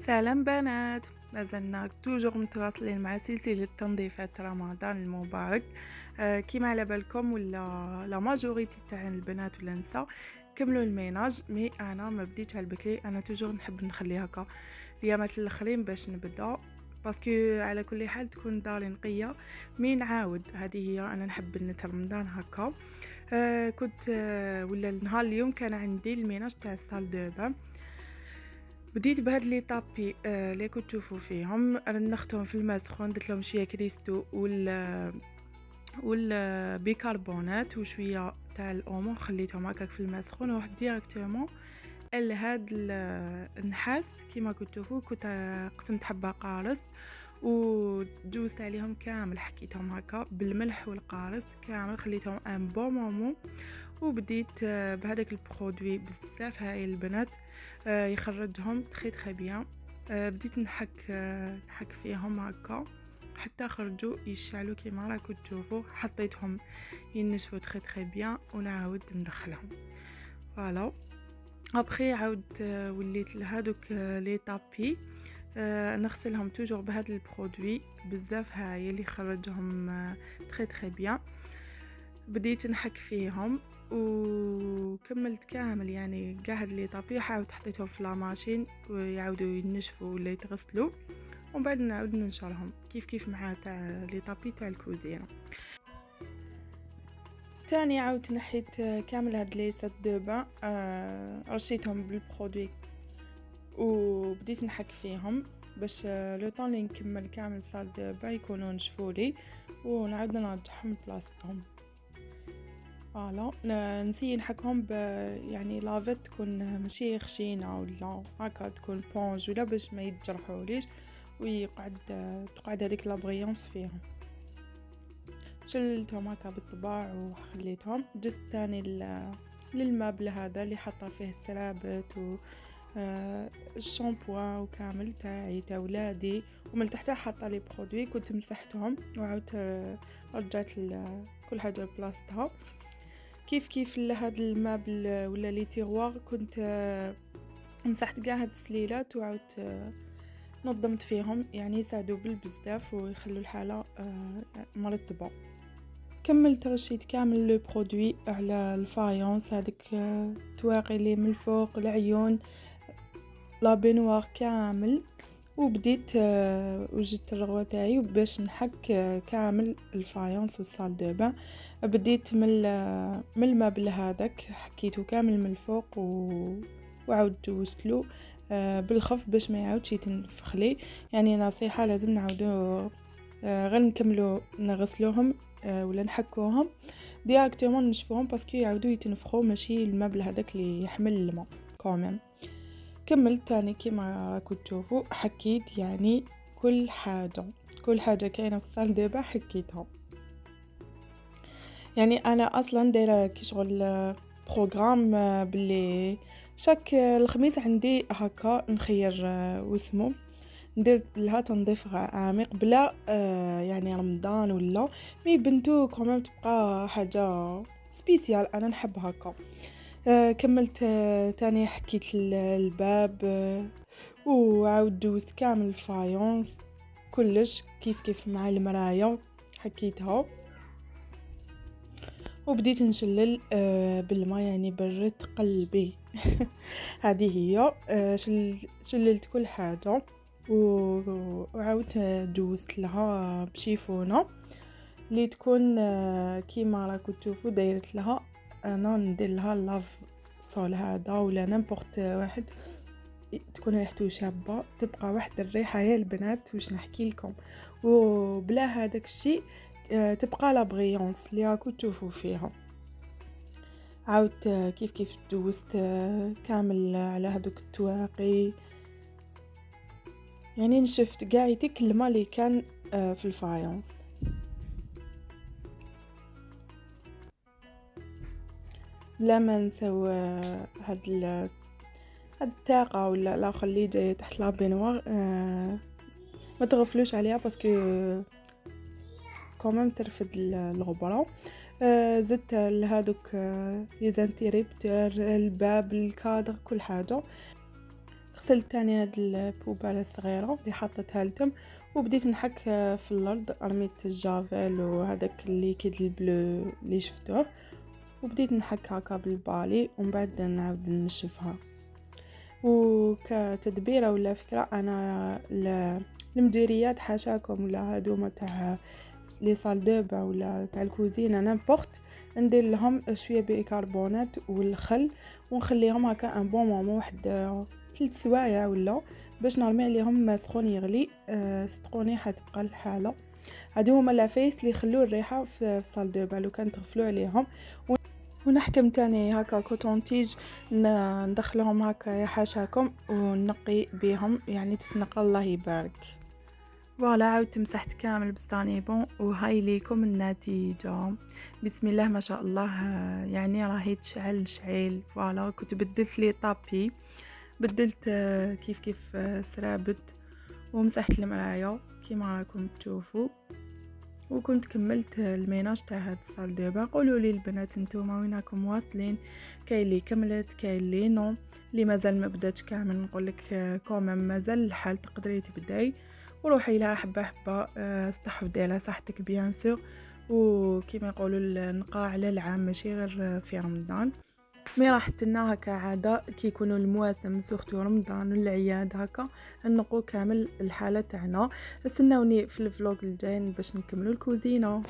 سلام بنات، مازلنا توجور متواصلين مع سلسلة تنظيفات رمضان المبارك. كيما على بالكم ولا لا ماجوريتي تاع البنات ولا النساء كملوا الميناج، مي انا ما بديتش على البكري. انا توجور نحب نخلي هكا اليامات الاخرين باش نبدا، باسكو على كل حال تكون داري نقيه. مي نعاود هذه هي، انا نحب نت رمضان هكا. كنت ولا النهار اليوم كان عندي الميناج تاع الصال دو بان. بديت بهاد لي طابي اللي كنت تشوفوا فيهم، رنختهم في الماء سخون، درت لهم شويه كريستو بيكربونات وشويه تاع الاومو، خليتهم هكاك في الماء سخون ورحت ديريكتومون لهاد النحاس. كيما كنت تشوفوا كنت قسمت حبه قارص ودوزت عليهم كامل، حكيتهم هكا بالملح والقارص كامل، خليتهم ان بون مومون. وبديت بهذاك البرودوي بزاف هاي البنات، يخرجهم تري بيان. بديت نحك فيهم هكا حتى خرجوا يشعلوا كيما راكم تشوفوا. حطيتهم ينشفوا تري بيان ونعاود ندخلهم. فوالا ابخي عاود وليت لهادوك لي طابي نغسلهم توجور بهذا البرودوي بزاف هاي اللي خرجهم تري بيان. بديت نحك فيهم وكملت كامل، يعني كاع هاد لي طابي عاود حطيتهم في لاماشين ويعاودوا ينشفوا ولا يتغسلوا، ومن بعد نعاود ننشرهم كيف مع تاع لي طابي تاع الكوزينه. تاني عاود نحيت كامل هاد لي سات دو بان، رشيتهم بالبرودوي وبديت نحك فيهم باش لو طون لي نكمل كامل سال دو بان يكونوا نشفولي ونعاود نرجعهم بلاصتهم. فوالا نسي نحكهم يعني لافيت تكون ماشي خشينه ولا هكا، تكون بونج ولا باش ما يتجرحوليش تقعد هذيك لابغيونس فيهم. شلتهم هكا بالطباع وخليتهم. جست تاني للمبل هذا اللي حاطه فيه السرابت و الشامبوان وكامل تاعي تاع ولادي، ومن تحتها حاطه لي برودوي كنت مسحتهم وعاودت رجعت كل حاجه بلاصتها. كيف لهاد المابل ولا لي تيغوار كنت مسحت كاع هاد السليلات وعاودت نظمت فيهم، يعني يساعدوا بالبزاف ويخلوا الحاله مرتبه. كملت رشيت كامل لو برودوي على الفايونس هذيك تواقي لي من الفوق العيون لا بينوار كامل، وبديت وجدت الرغوه تاعي باش نحك كامل الفايونس والصال دو بان. بديت من المبل هذاك حكيته كامل من الفوق وعاود جوزتلو بالخف باش ما يعاودش يتنفخ لي. يعني نصيحه لازم نعاودو غير نكملو نغسلوهم ولا نحكوهم ديريكتومون نشفوهم باسكو يعاودوا يتنفخوا، ماشي المبل هذاك اللي يحمل الماء كومين. كملت تاني كيما راكم تشوفوا حكيت يعني كل حاجه كاينه في الصال دابا حكيتها. يعني انا اصلا دايره كي شغل بروغرام باللي شاك الخميس عندي هكا نخير واسمو ندير لها تنظيف عميق بلا يعني رمضان ولا مي بنتو كمان تبقى حاجه سبيسيال، انا نحب هكا. كملت تاني حكيت الباب وعاود دوزت كامل الفايونس كلش كيف مع المرايه حكيتها. وبديت نشلل بالماء، يعني برد قلبي. هذه هي شللت كل حاجه وعاودت دوزت لها بشيفونه اللي تكون كيما راكم تشوفوا دايرت لها. انا ندير لها لاف صول هذا ولا نيمبورت واحد تكون ريحته شابه، تبقى واحد الريحه يا البنات واش نحكي لكم. وبلا هذاك الشيء تبقى لا بريونس اللي راكم تشوفوا فيها. عاودت كيف دوزت كامل على هذوك التواقي، يعني نشفت قاعيتك الماء اللي كان في الفايونس. لا ما نسوا هاد الطاقه ولا الاخر اللي جاي تحت لا بينوار ما تغفلوش عليها باسكو كومام ترفد الغبره. زدت لهادوك لي زانتيريبتور الباب الكادر كل حاجه. غسلت تاني هاد البوبالة الصغيرة اللي حطيتها لتم، وبديت نحك في الارض، رميت الجافيل وهذاك الليكيد البلو اللي شفتوه، وبديت نحك هكا بالبالي، ومن بعد نعاود نشفها. وكتدبيره ولا فكره، انا المديريات حاشاكم ولا هادوما تاع لي صال دو با ولا تاع الكوزينه نيمبورط، ندير لهم شويه بيكربونات والخل، ونخليهم هكا ان بون مومون، واحد 3 سوايع ولا، باش نرمي عليهم سخون يغلي. صدقوني حتبقى الحاله. هادو هما لافيس اللي يخلو الريحه في صال دو با، لو كان تغفلو عليهم. ونحكم تاني هكا كوتونتيج، ندخلهم هكا يا حاشاكم ونقي بيهم، يعني تتنقى الله يبارك. فوالا عاودت مسحت كامل بستاني بون، وهاي ليكم النتيجة. بسم الله ما شاء الله، يعني راهي تشعل شعيل. فوالا كنت بدلت لي طابي، بدلت كيف سرابت، ومسحت المرايا كيما راكم تشوفوا، وكنت كملت الميناج تاع هاد الصال دو بان. قولوا لي البنات نتوما وين راكم واصلين؟ كاين اللي كملت، كاين اللي نو، اللي مازال ما بداتش كامل نقول لك كومام مازال الحال تقدري تبداي، وروحي لها حبه حبه، استحفظي على صحتك بيان سور. وكما يقولوا النقاء على العام ماشي غير في رمضان، مي راح تنا هكا عاده كي يكونوا المواسم سورتو رمضان والعياد هكا نقو كامل الحاله تاعنا. استناوني في الفلوق الجاي باش نكملوا الكوزينه.